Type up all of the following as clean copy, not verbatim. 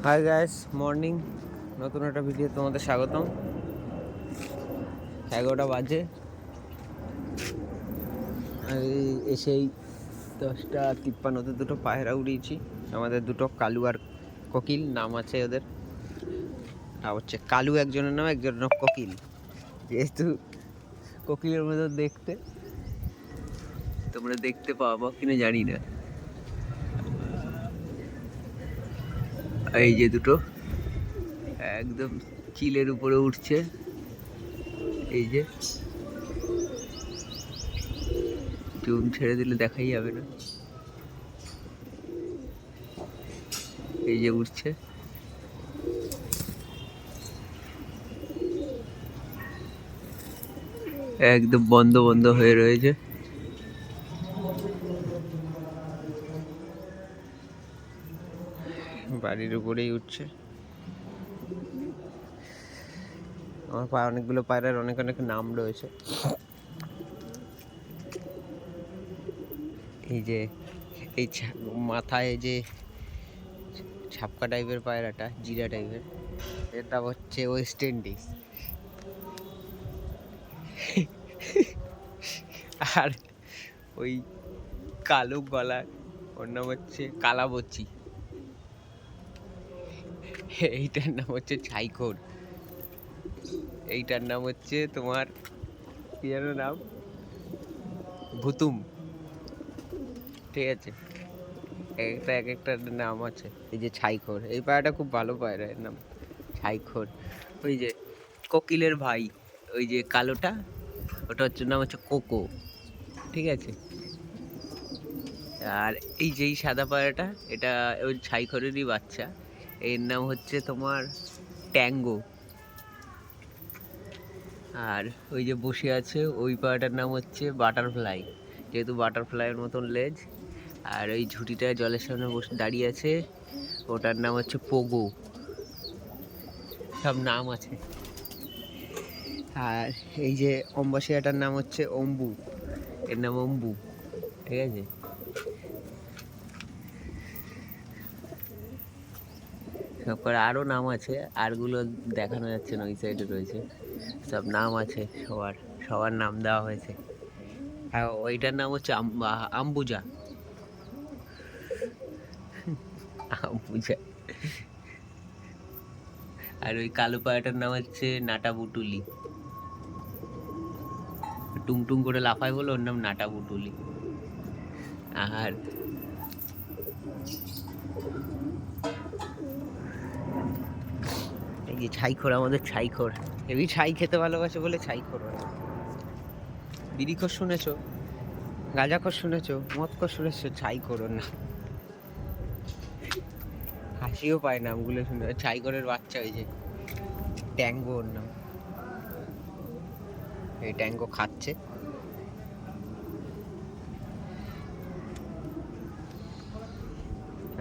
Hi guys, morning. নতুন একটা video তোমাদের স্বাগতম। 11টা বাজে। এসেই 10:53-তে দুটো পায়রা উড়িয়েছি। আমাদের দুটো কালু আর কোকিল নাম আছে ওদের। আর হচ্ছে কালু একজনের নাম, একজনের নাম কোকিল। যেহেতু কোকিলের মতো দেখতে, তোমরা দেখতে পাবো কিনা জানি না। এই যে দুটো একদম চিলের উপরে উঠছে। এই যে জুম ছেড়ে দিলে দেখাই যাবে না। এই যে উঠছে, একদম বন্ধ বন্ধ হয়ে রয়েছে। বাড়ির উপরেই উঠছে। আমার অনেকগুলো পায়রার অনেক অনেক নাম রয়েছে। এই যে এই মাথায় যে ছাপকা টাইপের পায়রাটা, জিরা টাইপের, এটা হচ্ছে ওয়েস্ট ইন্ডিজ। আর ওই কালো গলা, ওর নাম হচ্ছে কালাবচি। এইটার নাম হচ্ছে ছাইখোর। এইটার নাম হচ্ছে তোমার কি যেন নাম, ভুতুম। ঠিক আছে, এক একটা নাম আছে। এই যে ছাইখোর, এই পায়রাটা খুব ভালো পায়রা, এর নাম ছাইখোর। ওই যে কোকিলের ভাই, ওই যে কালোটা, ওটা হচ্ছে নাম হচ্ছে কোকো। ঠিক আছে। আর এই যেই সাদা পায়রাটা, এটা ওই ছাইখোরেরই বাচ্চা। এর নাম হচ্ছে তোমার ট্যাঙ্গো। আর ওই যে বসে আছে ওই পায়রাটার নাম হচ্ছে বাটারফ্লাই, যেহেতু বাটারফ্লাইয়ের মতন লেজ। আর ওই ঝুঁটিটা জলের সামনে বসে দাঁড়িয়ে আছে, ওটার নাম হচ্ছে পোগো। সব নাম আছে। আর এই যে অম্বাসিয়াটার নাম হচ্ছে অম্বু, এর নাম অম্বু। ঠিক আছে। সব করে আরও নাম আছে, আরগুলো দেখানো যাচ্ছে না, ওই সাইডে রয়েছে। সব নাম আছে সবার, সবার নাম দেওয়া হয়েছে। হ্যাঁ, ওইটার নাম হচ্ছে আম্বুজা। আম্বুজা। আর ওই কালো পায়রাটার নাম হচ্ছে নাটা বুটুলি। টুংটুং করে লাফায় বলে ওর নাম নাটা বুটুলি। আর এই যে ছাইখোর, আমাদের ছাইখোর হেভি ছাই খেতে ভালোবাসে বলে ছাইখোর হয়। বিড়িখোর শুনেছো, গাঁজাখোর শুনেছো, মদখোর শুনেছো, ছাইখোর ওর নাম। হাসিও পায় নামগুলো শুনে। ছাইখোরের বাচ্চা ওই যে ট্যাঙ্গো, ওর নাম। এই ট্যাঙ্গো খাচ্ছে।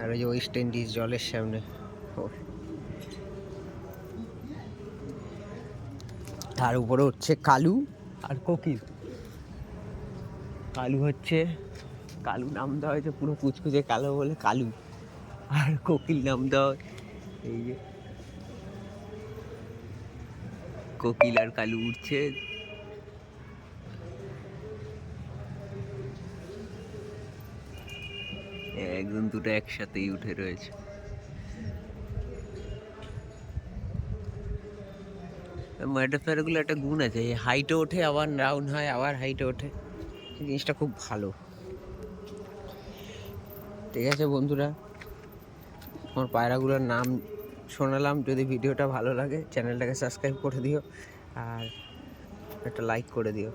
আর ওই যে ওয়েস্ট ইন্ডিজ জলের সামনে। তার উপরে হচ্ছে কালু আর কোকিল। কালু হচ্ছে, কালু নাম দেওয়া হয়েছে পুরো কুচকুচে কালো বলে কালু। আর কোকিল নাম দেওয়া, এই যে কোকিল আর কালু উঠছে। একদম দুটো একসাথেই উঠে রয়েছে। মাইটোফেয়ারগুলো একটা গুণ আছে, হাইটে ওঠে আবার ডাউন হয়, আবার হাইটে ওঠে। এই জিনিসটা খুব ভালো। ঠিক আছে বন্ধুরা, আমার পায়রাগুলোর নাম শোনালাম। যদি ভিডিওটা ভালো লাগে চ্যানেলটাকে সাবস্ক্রাইব করে দিও আর একটা লাইক করে দিও।